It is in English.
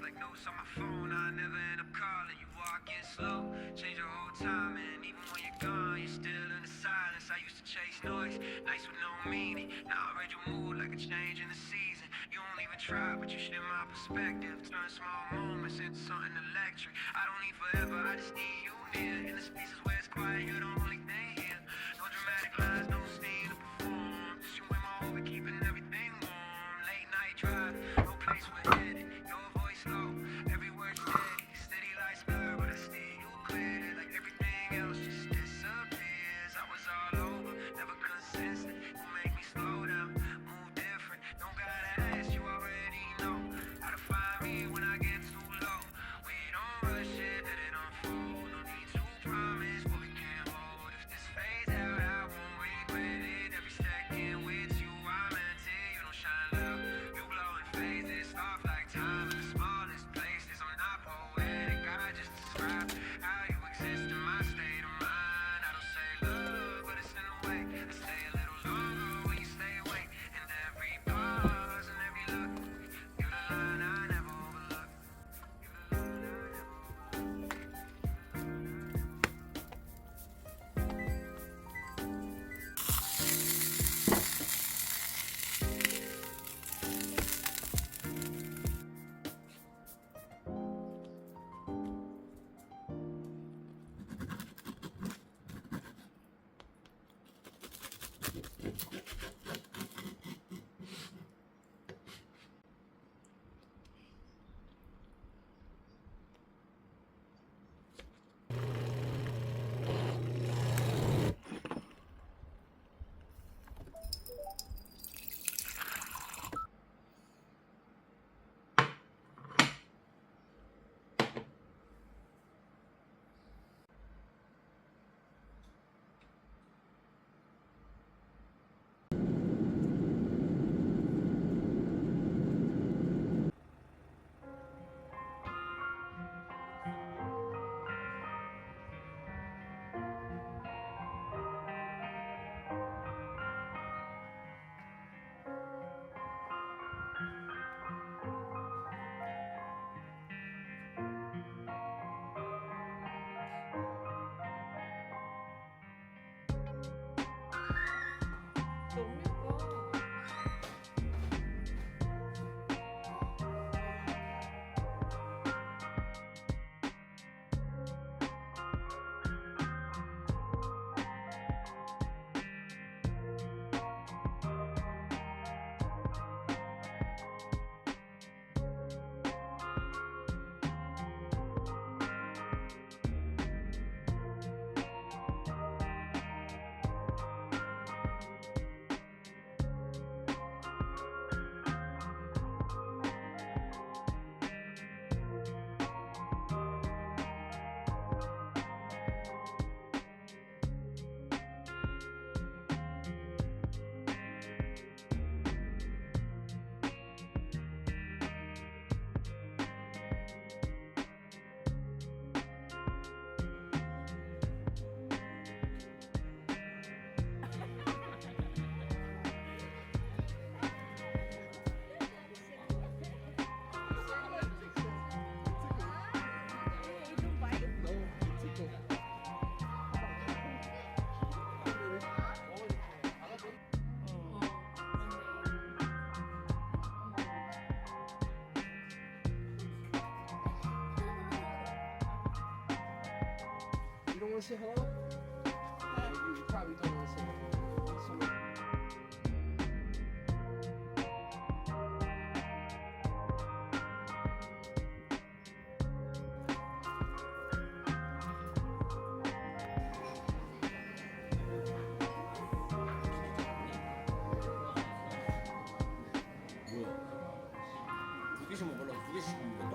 like notes on my phone. I never end up calling you, walking slow. Change your whole time, and even when you're gone, you're still in the silence. I used to chase noise, nights with no meaning. Now I read your mood like a change in the season. You don't even try, but you share my perspective. Turn small moments into something electric. I don't need forever, I just need you near. In the spaces where it's quiet, you're the only thing here. No dramatic lines, no steam to perform. Just you and my over, keeping everything warm. Late night drive, no place we're headed. Your voice low, every word steady. Steady like blur, but I see you clear. Like everything else just disappears. I was all over, never consistent. You make me slow down, move different. Don't gotta ask, you already know how to find me when I get too low. We don't rush it, let it unfold. No need to promise what we can't hold. If this fades out, I won't regret it. Every second with you, I'm empty. You don't shine loud, you glow in phases. Off like time in the smallest places. I'm not poetic, I just describe how you exist in my state of mind. I don't say love, but it's in a way. I stay a little longer when you stay awake. And every pause and every look, you're the line I never overlook. You're the line I never You don't want to say hello? You probably don't want to say hello. 뭐야? 두 개씩 먹으려고 두 개씩 먹는 거?